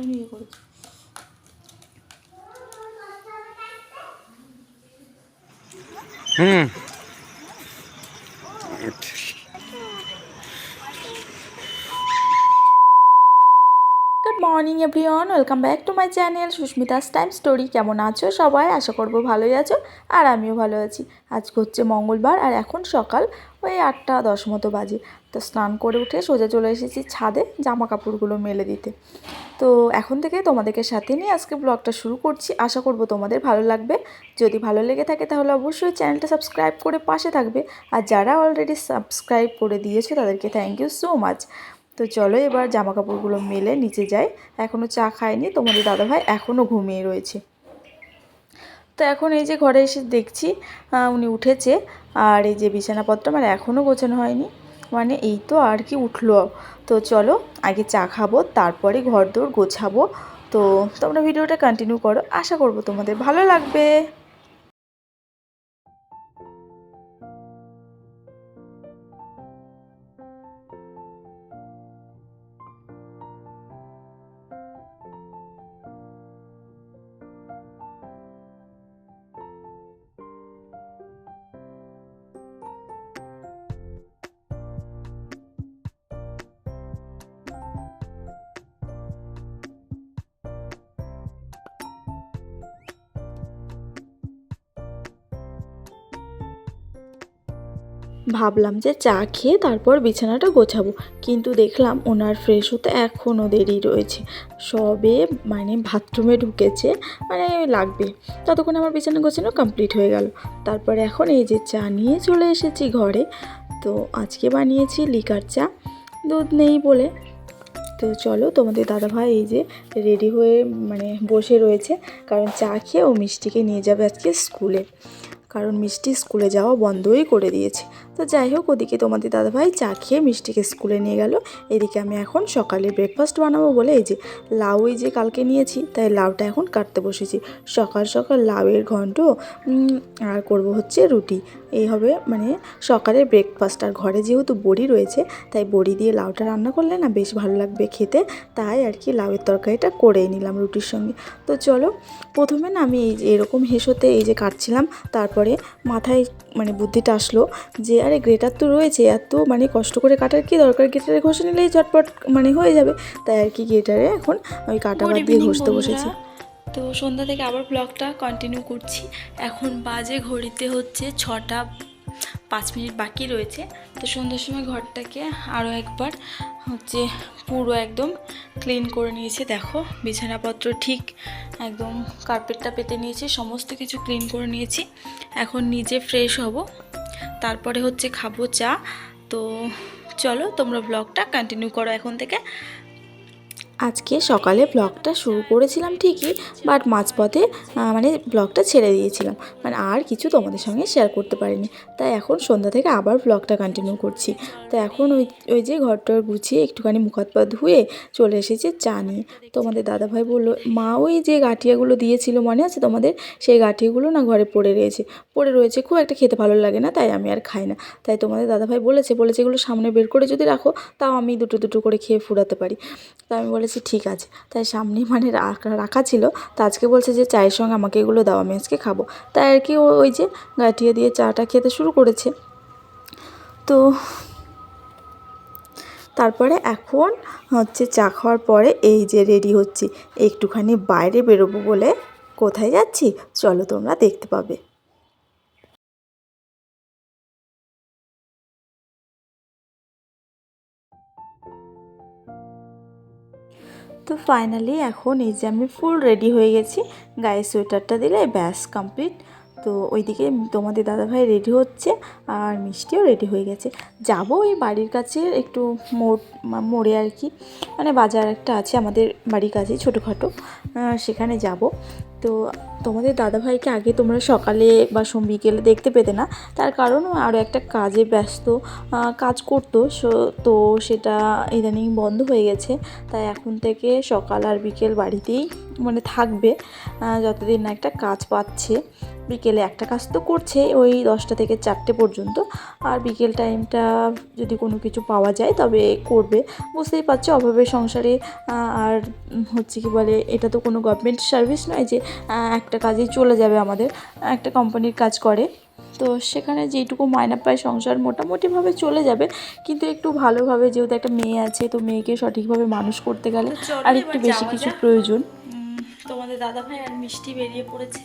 নিয়ে করেছি। Good morning everyone, welcome back to my channel Susmita's time story. কেমন আছো সবাই? আশা করবো ভালোই আছো, আর আমিও ভালো আছি। আজকে হচ্ছে মঙ্গলবার, আর এখন সকাল ওই 8:10 মতো বাজে। তো স্নান করে উঠে সোজা চলে এসেছি ছাদে জামা কাপড়গুলো মেলে দিতে। তো এখন থেকে তোমাদেরকে সাথে নিয়ে আজকে ব্লগটা শুরু করছি। আশা করবো তোমাদের ভালো লাগবে। যদি ভালো লেগে থাকে তাহলে অবশ্যই চ্যানেলটা সাবস্ক্রাইব করে পাশে থাকবে, আর যারা অলরেডি সাবস্ক্রাইব করে দিয়েছো তাদেরকে থ্যাংক ইউ সো মাচ। তো চলো এবার জামা কাপড়গুলো মেলে নিচে যাই। এখনও চা খায়নি তোমাদের দাদাভাই, এখনও ঘুমিয়ে রয়েছে। তো এখন এই যে ঘরে এসে দেখছি উনি উঠেছে, আর এই যে বিছানাপত্র আমার এখনও গোছানো হয়নি, মানে এই তো আর কি উঠলো। তো চলো আগে চা খাবো, তারপরে ঘরদোর গোছাবো। তো তোমরা ভিডিওটা কন্টিনিউ করো, আশা করবো তোমাদের ভালো লাগবে। ভাবলাম যে চা খেয়ে তারপর বিছানাটা গোছাবো, কিন্তু দেখলাম ওনার ফ্রেশ হতে এখনও দেরি রয়েছে। সবে মানে বাথরুমে ঢুকেছে, মানে লাগবে ততক্ষণ আমার বিছানা গোছানো কমপ্লিট হয়ে গেল। তারপরে এখন এই যে চা নিয়ে চলে এসেছি ঘরে। তো আজকে বানিয়েছি লিকার চা, দুধ নেই বলে। তো চলো তোমাদের দাদাভাই এই যে রেডি হয়ে মানে বসে রয়েছে, কারণ চা খেয়ে ও মিষ্টিকে নিয়ে যাবে আজকে স্কুলে, কারণ মিষ্টি স্কুলে যাওয়া বন্ধই করে দিয়েছে। তো যাই হোক, ওদিকে তোমাদের দাদাভাই চা খেয়ে মিষ্টিকে স্কুলে নিয়ে গেল। এদিকে আমি এখন সকালে ব্রেকফাস্ট বানাবো বলে এই যে লাউ এই যে কালকে নিয়েছি, তাই লাউটা এখন কাটতে বসেছি। সকাল সকাল লাউয়ের ঘন্ট আর করব হচ্ছে রুটি, এই হবে মানে সকালের ব্রেকফাস্ট। আর ঘরে যেহেতু বড়ি রয়েছে, তাই বড়ি দিয়ে লাউটা রান্না করলে না বেশ ভালো লাগবে খেতে, তাই আর কি লাউয়ের তরকারিটা করেই নিলাম রুটির সঙ্গে। তো চলো, প্রথমে না আমি এই যে এরকম হেসোতে এই যে কাটছিলাম, তারপরে মাথায় মানে বুদ্ধিটা আসলো যে আরে গ্রেটার তো রয়েছে, এত মানে কষ্ট করে কাটার কি দরকার, গ্রেটারে ঘষে নিলেই ঝটপট মানে হয়ে যাবে। তাই আর কি গ্রেটারে এখন ওই কাটা বাদ দিয়ে ঘষতে বসেছি। তো সন্ধ্যা থেকে আবার ব্লগটা কন্টিনিউ করছি। এখন বাজে ঘড়িতে হচ্ছে 6টা 5 মিনিট বাকি রয়েছে। তো সন্ধ্যার সময় ঘরটাকে আরও একবার হচ্ছে পুরো একদম ক্লিন করে নিয়েছে। দেখো বিছানাপত্র ঠিক একদম কার্পেটটা পেতে নিয়েছি, সমস্ত কিছু ক্লিন করে নিয়েছি। এখন নিজে ফ্রেশ হব, তারপরে হচ্ছে খাবো চা। তো চলো তোমরা ব্লগটা কন্টিনিউ করো এখন থেকে। আজকে সকালে ব্লগটা শুরু করেছিলাম ঠিকই, বাট মাঝপথে মানে ব্লগটা ছেড়ে দিয়েছিলাম, মানে আর কিছু তোমাদের সঙ্গে শেয়ার করতে পারিনি। তাই এখন সন্ধ্যা থেকে আবার ব্লগটা কন্টিনিউ করছি। তো এখন ওই যে ঘরটার গুছিয়ে একটুখানি মুখ হাত পা ধুয়ে চলে এসেছে চা নিয়ে। তোমাদের দাদাভাই বললো মা ওই যে গাঁঠিয়াগুলো দিয়েছিল মনে আছে তোমাদের, সেই গাঁঠিয়াগুলো না ঘরে পড়ে রয়েছে, খুব একটা খেতে ভালো লাগে না, তাই আমি আর খাই না। তাই তোমাদের দাদাভাই বলেছে এগুলো সামনে বের করে যদি রাখো, তাও আমি দুটো দুটো করে খেয়ে ফুরাতে পারি। তো আমি বলেছি ঠিক আছে, তাই সামনেই মানে রাখা ছিল। তো আজকে বলছে যে চায়ের সঙ্গে আমাকে এগুলো দাও, আমি আজকে খাবো। তাই আর কি ওই যে গাঁঠিয়া দিয়ে চাটা খেতে শুরু করেছে। তো তারপরে এখন হচ্ছে চা খাওয়ার পরে এই যে রেডি হচ্ছি, একটুখানি বাইরে বেরোবো বলে। কোথায় যাচ্ছি চলো তোমরা দেখতে পাবে। তো ফাইনালি এখন এই যে আমি ফুল রেডি হয়ে গেছি, গায়ে সোয়েটারটা দিলে ব্যাস কমপ্লিট। তো ওইদিকে তোমাদের দাদাভাই রেডি হচ্ছে, আর মিষ্টিও রেডি হয়ে গেছে। যাব ওই বাড়ির কাছে একটু মোড়ে আর কি, মানে বাজার একটা আছে আমাদের বাড়ির কাছে ছোটোখাটো, সেখানে যাব। তো তোমাদের দাদাভাইকে আগে তোমরা সকালে বা বিকেলে দেখতে পেতে না, তার কারণ ও আরও একটা কাজে ব্যস্ত কাজ করতো, তো সেটা ইদানিং বন্ধ হয়ে গেছে। তাই এখন থেকে সকাল আর বিকেল বাড়িতেই মানে থাকবে, যতদিন না একটা কাজ পাচ্ছে। বিকেলে একটা কাজ তো করছে ওই 10টা থেকে 4টে পর্যন্ত, আর বিকেল টাইমটা যদি কোনো কিছু পাওয়া যায় তবে করবে। বুঝতেই পারছো অভাবের সংসারে আর হচ্ছে কি বলে, এটা তো কোনো গভর্নমেন্ট সার্ভিস নয় যে একটা কাজেই চলে যাবে। আমাদের একটা কোম্পানির কাজ করে, তো সেখানে যেইটুকু মাইনে পায় সংসার মোটামুটিভাবে চলে যাবে, কিন্তু একটু ভালোভাবে, যেহেতু একটা মেয়ে আছে, তো মেয়েকে সঠিকভাবে মানুষ করতে গেলে আর একটু বেশি কিছু প্রয়োজন। তোমাদের দাদাভাই আর মিষ্টি বেরিয়ে পড়েছে,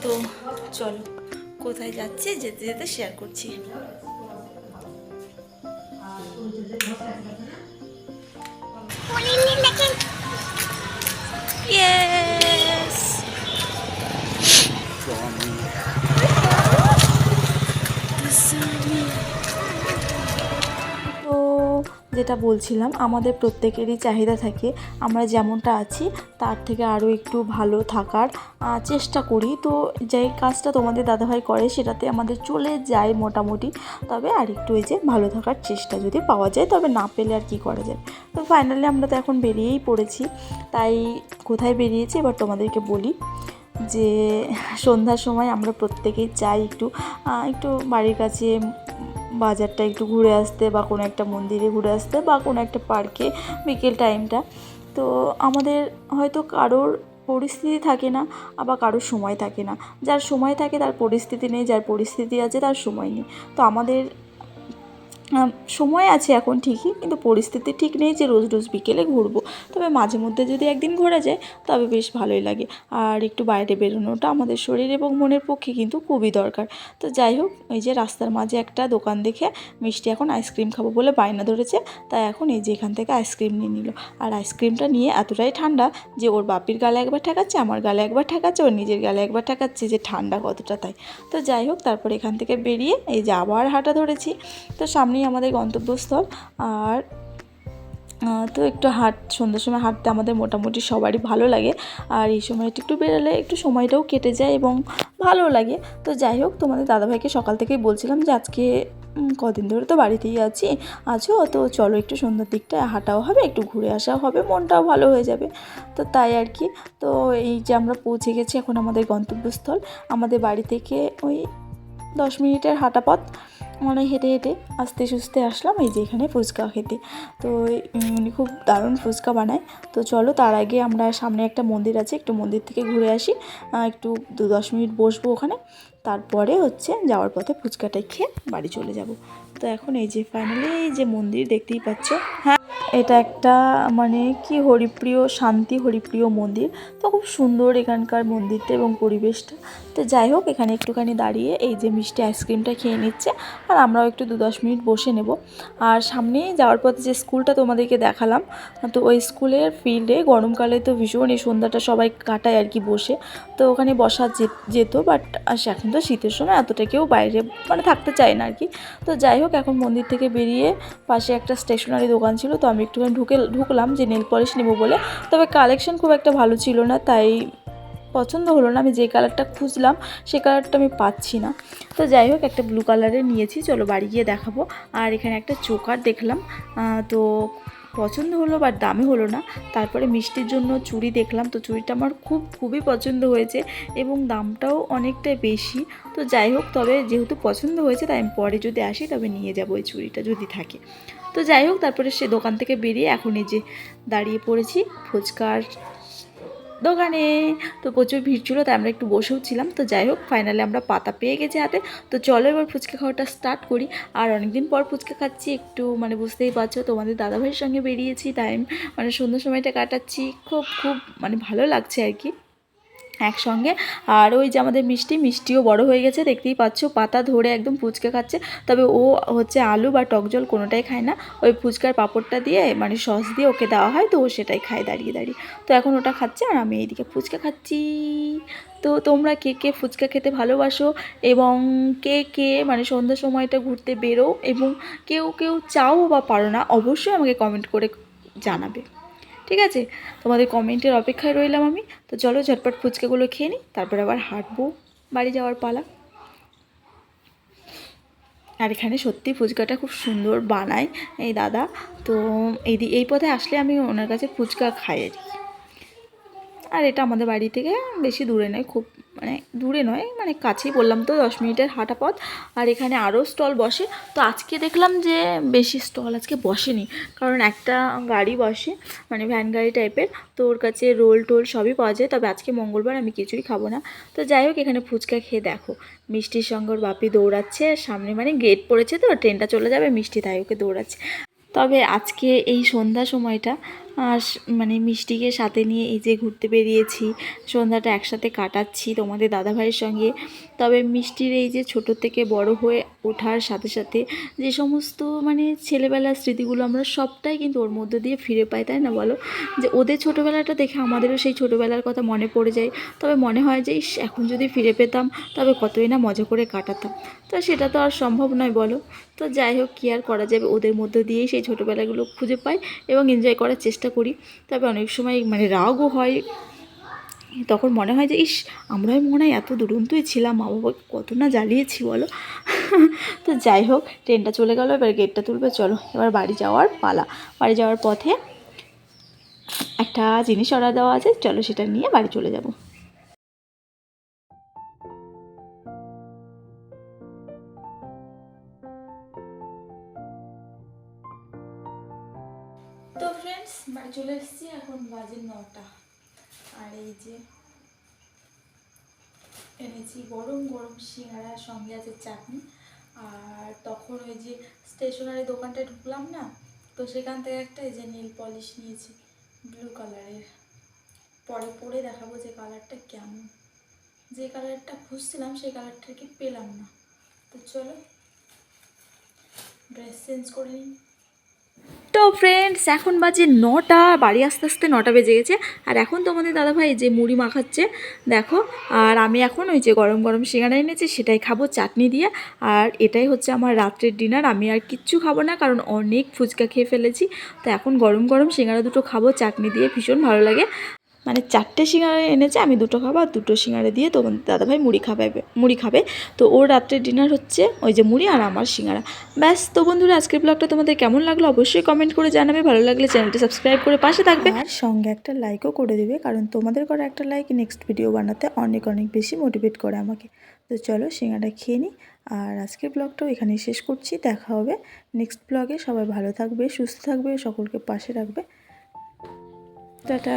তো চলো কোথায় যাচ্ছে যেতে যেতে শেয়ার করছি। Yes. তো যেটা বলছিলাম, আমাদের প্রত্যেকেরই চাহিদা থাকে আমরা যেমনটা আছি তার থেকে আরও একটু ভালো থাকার চেষ্টা করি। তো যেই কাজটা তোমাদের দাদাভাই করে সেটাতে আমাদের চলে যায় মোটামুটি, তবে আর একটু এই যে ভালো থাকার চেষ্টা যদি পাওয়া যায়, তবে না পেলে আর কি করা যায়। তো ফাইনালি আমরা তো এখন বেরিয়েই পড়েছি। তাই কোথায় বেরিয়েছি এবার তোমাদেরকে বলি, যে সন্ধ্যার সময় আমরা প্রত্যেকেই চাই একটু একটু বাড়ির কাছে বাজারটা একটু ঘুরে আসতে, বা কোনো একটা মন্দিরে ঘুরে আসতে, বা কোনো একটা পার্কে বিকেল টাইমটা। তো আমাদের হয়তো কারোর পরিস্থিতি থাকে না, আবার কারোর সময় থাকে না। যার সময় থাকে তার পরিস্থিতি নেই, যার পরিস্থিতি আছে তার সময় নেই। তো আমাদের সময় আছে এখন ঠিকই, কিন্তু পরিস্থিতি ঠিক নেই যে রোজ রোজ বিকেলে ঘুরবো। তবে মাঝে মধ্যে যদি একদিন ঘোরা যায় তবে বেশ ভালোই লাগে। আর একটু বাইরে বেরোনোটা আমাদের শরীর এবং মনের পক্ষে কিন্তু খুবই দরকার। তো যাই হোক, এই যে রাস্তার মাঝে একটা দোকান দেখে মিষ্টি এখন আইসক্রিম খাবো বলে বায়না ধরেছে, তাই এখন এই যে এখান থেকে আইসক্রিম নিয়ে নিল। আর আইসক্রিমটা নিয়ে এতটাই ঠান্ডা যে ওর বাপির গালে একবার ঠেকাচ্ছে, আমার গালে একবার ঠেকাচ্ছে, ওর নিজের গালে একবার ঠেকাচ্ছে, যে ঠান্ডা কতটা তাই। তো যাই হোক, তারপর এখান থেকে বেরিয়ে এই যে আবার হাঁটা ধরেছি। তো সামনেই আমাদের গন্তব্যস্থল। আর তো একটু সন্ধ্যার সময় হাঁটতে আমাদের মোটামুটি সবারই ভালো লাগে, আর এই সময়টা একটু বেরোলে একটু সময়টাও কেটে যায় এবং ভালো লাগে। তো যাই হোক, তোমাদের দাদাভাইকে সকাল থেকেই বলছিলাম যে আজকে কদিন ধরে তো বাড়িতেই আছো, তো চলো একটু সন্ধ্যার দিকটা হাঁটাও হবে, একটু ঘুরে আসাও হবে, মনটাও ভালো হয়ে যাবে। তো তাই আর কি। তো এই যে আমরা পৌঁছে গেছি এখন আমাদের গন্তব্যস্থল। আমাদের বাড়ি থেকে ওই 10 মিনিটের হাঁটা পথ, মানে হেঁটে হেঁটে আস্তে সুস্তে আসলাম এই যে এখানে ফুচকা খেতে। তো উনি খুব দারুণ ফুচকা বানায়। তো চলো, তার আগে আমরা সামনে একটা মন্দির আছে, একটু মন্দির থেকে ঘুরে আসি, একটু 10 মিনিট বসবো ওখানে, তারপরে হচ্ছে যাওয়ার পথে ফুচকাটাই খেয়ে বাড়ি চলে যাব। তো এখন এই যে ফাইনালি এই যে মন্দির দেখতেই পাচ্ছ, হ্যাঁ এটা একটা মানে কি হরিপ্রিয়, শান্তি হরিপ্রিয় মন্দির। তো খুব সুন্দর এখানকার মন্দিরটা এবং পরিবেশটা। তো যাই হোক, এখানে একটুখানি দাঁড়িয়ে এই যে মিষ্টি আইসক্রিমটা খেয়ে নিচ্ছে, আর আমরাও একটু 2-10 মিনিট বসে নেব। আর সামনে যাওয়ার পথে যে স্কুলটা তোমাদেরকে দেখালাম, তো ওই স্কুলের ফিল্ডে গরমকালে তো ভীষণ এই সন্ধ্যাটা সবাই কাটায় আর কি বসে। তো ওখানে বসা যেত, বাট এখন তো শীতের সময় এতটা কেউ বাইরে মানে থাকতে চায় না আর কি। তো যাই হোক, এখন মন্দির থেকে বেরিয়ে পাশে একটা স্টেশনারি দোকান ছিল, তো আমি একটুখানি ঢুকলাম যে নেল পলিশ নেবো বলে। তবে কালেকশন খুব একটা ভালো ছিল না, তাই পছন্দ হলো না। আমি যে কালারটা খুঁজলাম সে কালারটা আমি পাচ্ছি না। তো যাই হোক, একটা ব্লু কালারের নিয়েছি, চলো বাড়ি গিয়ে দেখাবো। আর এখানে একটা চোকার দেখলাম, তো পছন্দ হলো, বাট দামে হলো না। তারপরে মিষ্টির জন্য চুড়ি দেখলাম, তো চুড়িটা আমার খুবই পছন্দ হয়েছে এবং দামটাও অনেকটাই বেশি। তো যাই হোক, তবে যেহেতু পছন্দ হয়েছে তাই আমি পরে যদি আসি তবে নিয়ে যাবো এই চুড়িটা যদি থাকে। তো যাই হোক, তারপরে সে দোকান থেকে বেরিয়ে এখন এই যে দাঁড়িয়ে পড়েছি ফুচকার দোকানে। তো প্রচুর ভিড় ছিল, তাই আমরা একটু বসেও ছিলাম। তো যাই হোক, ফাইনালি আমরা পাতা পেয়ে গেছি হাতে। তো চলো এবার ফুচকা খাওয়াটা স্টার্ট করি। আর অনেকদিন পর ফুচকা খাচ্ছি, একটু মানে বুঝতেই পারছো তোমাদের দাদাভাইয়ের সঙ্গে বেরিয়েছি, তাই মানে সন্ধ্যার সময়টা কাটাচ্ছি, খুব মানে ভালো লাগছে আর কি একসঙ্গে। আর ওই যে আমাদের মিষ্টিও বড় হয়ে গেছে, দেখতেই পাচ্ছ পাতা ধরে একদম ফুচকা খাচ্ছে। তবে ও হচ্ছে আলু বা টক জল কোনোটাই খায় না, ওই ফুচকার পাঁপড়টা দিয়ে মানে সস দিয়ে ওকে দেওয়া হয়, তো ও সেটাই খায় দাঁড়িয়ে দাঁড়িয়ে। তো এখন ওটা খাচ্ছে আর আমি এইদিকে ফুচকা খাচ্ছি। তো তোমরা কে কে ফুচকা খেতে ভালোবাসো, এবং কে কে মানে সন্ধ্যার সময়টা ঘুরতে বেরো, এবং কেউ চাও বা পারো না, অবশ্যই আমাকে কমেন্ট করে জানাবে। ঠিক আছে, তোমাদের কমেন্টের অপেক্ষায় রইলাম আমি। তো চলো ঝটপট ফুচকাগুলো খেয়ে নিই, তারপর আবার হাঁটবো, বাড়ি যাওয়ার পালা। আর এখানে সত্যি ফুচকাটা খুব সুন্দর বানায় এই দাদা। তো এই পথে আসলে আমি ওনার কাছে ফুচকা খাই আর কি। আর এটা আমাদের বাড়ি থেকে বেশি দূরে নয়, খুব মানে দূরে নয়, মানে কাছেই, বললাম তো 10 মিনিটের হাঁটা পথ। আর এখানে আরও স্টল বসে। তো আজকে দেখলাম যে বেশি স্টল আজকে বসেনি, কারণ একটা গাড়ি বসে, মানে ভ্যান গাড়ি টাইপের। তো ওর কাছে রোল টোল সবই পাওয়া যায়। তবে আজকে মঙ্গলবার, আমি কিছুই খাবো না। তো যাই হোক, এখানে ফুচকা খেয়ে দেখো, মিষ্টির সঙ্গে ওর বাপি দৌড়াচ্ছে সামনে, মানে গেট পড়েছে তো, ট্রেনটা চলে যাবে, মিষ্টি তাই ওকে দৌড়াচ্ছে। তবে আজকে এই সন্ধ্যা সময়টা মানে মিষ্টিকে সাথে নিয়ে এই যে ঘুরতে বেরিয়েছি, সন্ধ্যাটা একসাথে কাটাচ্ছি তোমাদের দাদাভাইয়ের সঙ্গে। তবে মিষ্টির এই যে ছোট থেকে বড় হয়ে ওঠার সাথে সাথে যে সমস্ত মানে ছেলেবেলার স্মৃতিগুলো আমরা সবটাই কিন্তু ওর মধ্যে দিয়ে ফিরে পাই, তাই না বলো? যে ওদের ছোটোবেলাটা দেখে আমাদেরও সেই ছোটোবেলার কথা মনে পড়ে যায়। তবে মনে হয় যে ইস, এখন যদি ফিরে পেতাম তবে কতই না মজা করে কাটাতাম। তো সেটা তো আর সম্ভব নয় বলো। তো যাই হোক, কী আর করা যাবে, ওদের মধ্যে দিয়েই সেই ছোটোবেলাগুলো খুঁজে পাই এবং এনজয় করার চেষ্টা করি। তবে অনেক সময় মানে রাগও হয়, তখন মনে হয় যে ইস, আমরাই মনে হয় এত দুরন্তই ছিলাম, মা বাবাকে কত না জ্বালিয়েছি বলো। তো যাই হোক, ট্রেনটা চলে গেলো, এবার গেটটা তুলবে, চলো এবার বাড়ি যাওয়ার পালা। বাড়ি যাওয়ার পথে একটা জিনিস অর্ডার দেওয়া আছে, চলো সেটা নিয়ে বাড়ি চলে যাব। তো ফ্রেন্ডস, বাড়ি চলে এসেছি, এখন বাজে 9টা। আর এই যে এনেছি গরম গরম সিঙ্গাড়ার সঙ্গে আছে চাটনি। আর তখন ওই যে স্টেশনারি দোকানটায় ঢুকলাম না, তো সেখান থেকে একটা এই যে নেল পলিশ নিয়েছি ব্লু কালারের। পরে পরে দেখাবো যে কালারটা কেমন। যে কালারটা খুঁজছিলাম সেই কালারটা কি পেলাম না। তো চলো ড্রেস চেঞ্জ করে নিই। তো ফ্রেন্ডস, এখন বাজে 9টা, বাড়ি আস্তে আস্তে 9টা বেজে গেছে। আর এখন তোমাদের দাদাভাই যে মুড়ি মাখাচ্ছে দেখো। আর আমি এখন ওই যে গরম গরম সিঙ্গাড়া এনেছি, সেটাই খাবো চাটনি দিয়ে। আর এটাই হচ্ছে আমার রাত্রের ডিনার। আমি আর কিচ্ছু খাবো না, কারণ অনেক ফুচকা খেয়ে ফেলেছি। তো এখন গরম গরম সিঙ্গাড়া দুটো খাবো চাটনি দিয়ে, ভীষণ ভালো লাগে। মানে 4টে সিঙ্গাড়া এনেছে, আমি 2টো খাবো, আর 2টো সিঙ্গাড়া দিয়ে তোমাদের দাদাভাই মুড়ি খাবে। তো ওর রাত্রের ডিনার হচ্ছে ওই যে মুড়ি আর আমার সিঙ্গাড়া। ব্যাস। তো বন্ধুরা, আজকের ব্লগটা তোমাদের কেমন লাগলো অবশ্যই কমেন্ট করে জানাবে। ভালো লাগলে চ্যানেলটি সাবস্ক্রাইব করে পাশে থাকবে, আর সঙ্গে একটা লাইকও করে দেবে, কারণ তোমাদের করা একটা লাইক নেক্সট ভিডিও বানাতে অনেক অনেক বেশি মোটিভেট করে আমাকে। তো চলো সিঙ্গাড়া খেয়ে নিই। আর আজকের ব্লগটাও এখানেই শেষ করছি। দেখা হবে নেক্সট ব্লগে। সবাই ভালো থাকবে, সুস্থ থাকবে, সকলকে পাশে রাখবে। টাটা।